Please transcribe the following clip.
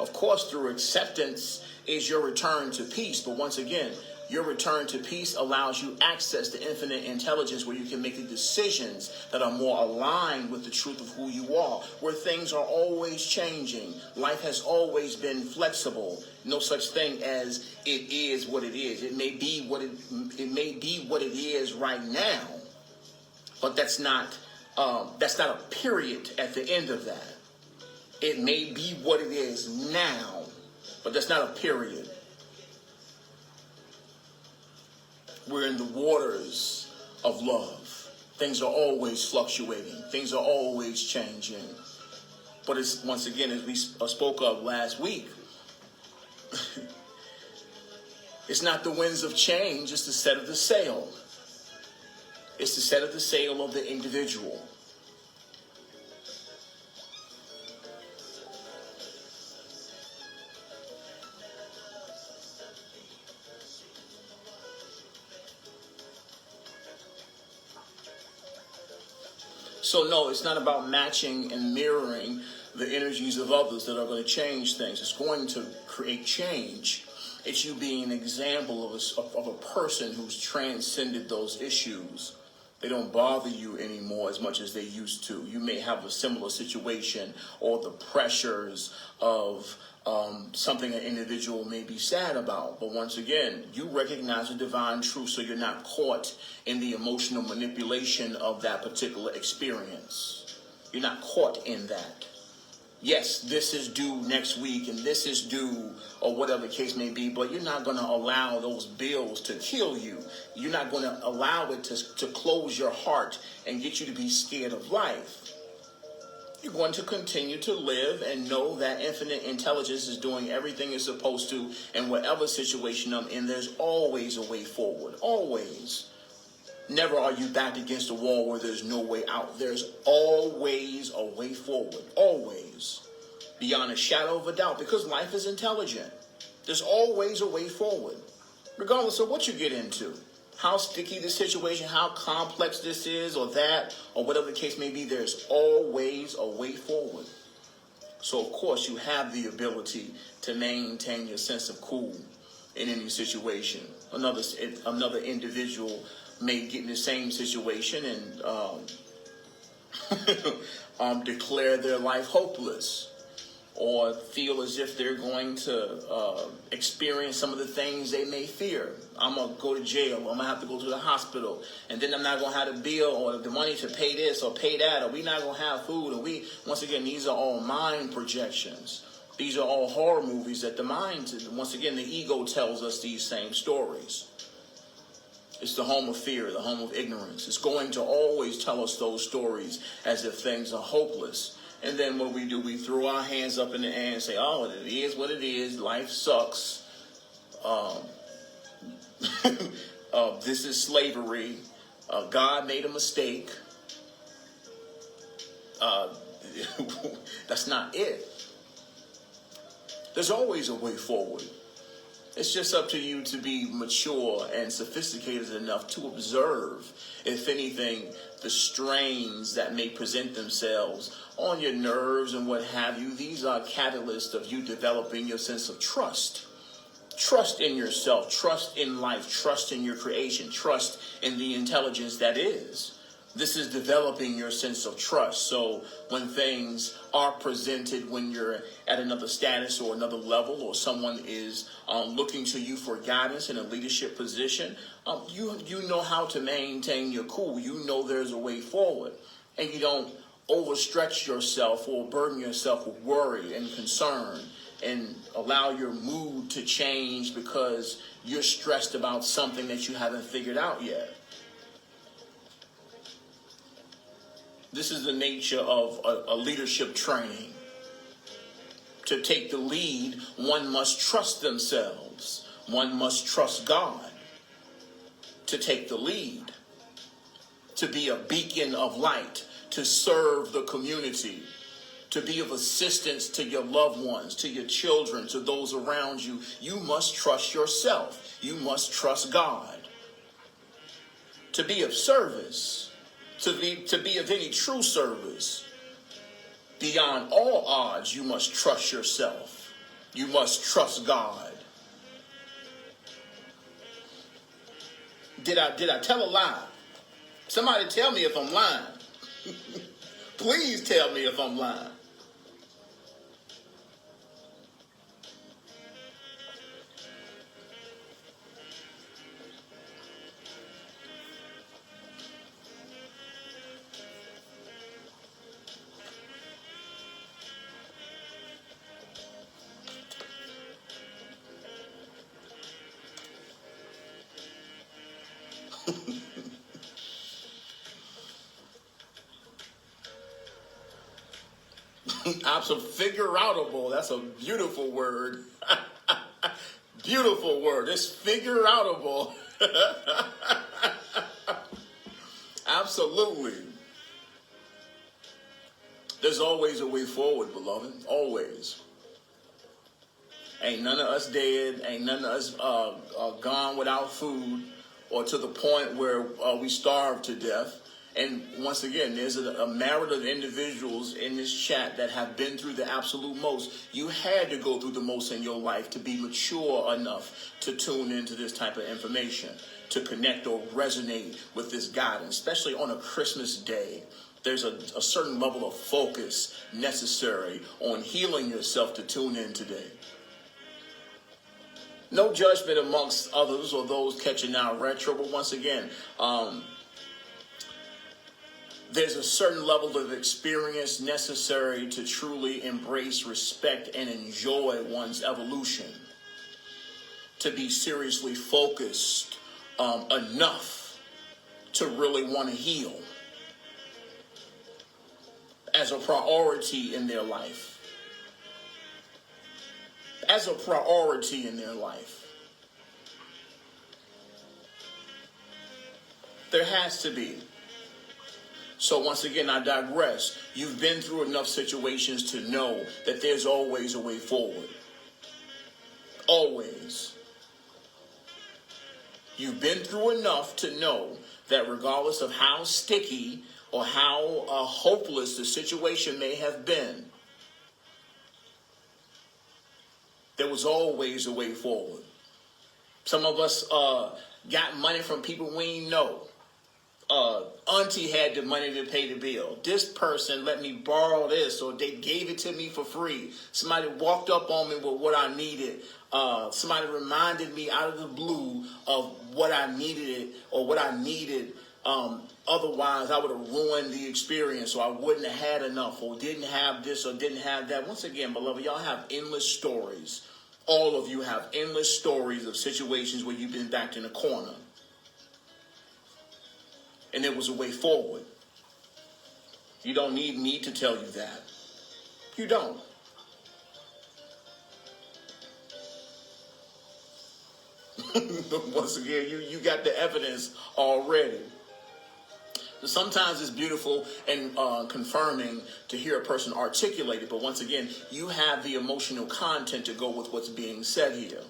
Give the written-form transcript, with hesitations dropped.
Of course, through acceptance is your return to peace. But once again, your return to peace allows you access to infinite intelligence where you can make the decisions that are more aligned with the truth of who you are, where things are always changing. Life has always been flexible. No such thing as it is what it is. It may be what it is right now, but that's not a period at the end of that. It may be what it is now, but that's not a period. We're in the waters of love. Things are always fluctuating. Things are always changing. But it's, once again, as we spoke of last week, it's not the winds of change, it's the set of the sail. It's the set of the sail of the individual. So no, it's not about matching and mirroring the energies of others that are going to change things. It's going to create change. It's you being an example of a person who's transcended those issues. They don't bother you anymore as much as they used to. You may have a similar situation or the pressures of something an individual may be sad about. But once again, you recognize the divine truth so you're not caught in the emotional manipulation of that particular experience. You're not caught in that. Yes, this is due next week and this is due or whatever the case may be, but you're not going to allow those bills to kill you. You're not going to allow it to close your heart and get you to be scared of life. You're going to continue to live and know that infinite intelligence is doing everything it's supposed to, and whatever situation I'm in, there's always a way forward. Always. Never are you backed against a wall where there's no way out. There's always a way forward. Always. Beyond a shadow of a doubt, because life is intelligent. There's always a way forward. Regardless of what you get into. How sticky the situation, how complex this is or that, or whatever the case may be, there's always a way forward. So, of course, you have the ability to maintain your sense of cool in any situation. Another individual may get in the same situation and declare their life hopeless, or feel as if they're going to experience some of the things they may fear. I'm going to go to jail, I'm going to have to go to the hospital, and then I'm not going to have the bill or the money to pay this or pay that, or we're not going to have food. And once again, these are all mind projections. These are all horror movies that the mind, once again, the ego tells us these same stories. It's the home of fear, the home of ignorance. It's going to always tell us those stories as if things are hopeless. And then what we do, we throw our hands up in the air and say, oh, it is what it is. Life sucks. This is slavery. God made a mistake. That's not it. There's always a way forward. It's just up to you to be mature and sophisticated enough to observe, if anything, the strains that may present themselves on your nerves and what have you. These are catalysts of you developing your sense of trust. Trust in yourself, trust in life, trust in your creation, trust in the intelligence that is. This is developing your sense of trust. So when things are presented, when you're at another status or another level, or someone is looking to you for guidance in a leadership position, you know how to maintain your cool. You know there's a way forward, and you don't overstretch yourself or burden yourself with worry and concern and allow your mood to change because you're stressed about something that you haven't figured out yet. This is the nature of a leadership training. To take the lead, one must trust themselves. One must trust God. To take the lead. To be a beacon of light. To serve the community. To be of assistance to your loved ones, to your children, to those around you. You must trust yourself. You must trust God. To be of service. To be of any true service, beyond all odds, you must trust yourself. You must trust God. Did I tell a lie? Somebody tell me if I'm lying. Please tell me if I'm lying. Figure outable. That's a beautiful word. Beautiful word. It's figure outable. Absolutely. There's always a way forward, beloved. Always. Ain't none of us dead. Ain't none of us gone without food or to the point where we starve to death. And once again, there's a myriad of individuals in this chat that have been through the absolute most. You had to go through the most in your life to be mature enough to tune into this type of information, to connect or resonate with this guidance, especially on a Christmas day. There's a certain level of focus necessary on healing yourself to tune in today. No judgment amongst others or those catching our retro, but once again, there's a certain level of experience necessary to truly embrace, respect, and enjoy one's evolution. To be seriously focused enough to really want to heal as a priority in their life. As a priority in their life. There has to be. So once again, I digress. You've been through enough situations to know that there's always a way forward. Always. You've been through enough to know that regardless of how sticky or how hopeless the situation may have been, there was always a way forward. Some of us got money from people we ain't know. Auntie had the money to pay the bill. This person let me borrow this, or they gave it to me for free. Somebody walked up on me with what I needed. Somebody reminded me out of the blue of what I needed or what I needed. Otherwise, I would have ruined the experience, or I wouldn't have had enough, or didn't have this, or didn't have that. Once again, beloved, y'all have endless stories. All of you have endless stories of situations where you've been backed in a corner. And there was a way forward. You don't need me to tell you that. You don't. Once again, you got the evidence already. Sometimes it's beautiful and confirming to hear a person articulate it, but once again, you have the emotional content to go with what's being said here.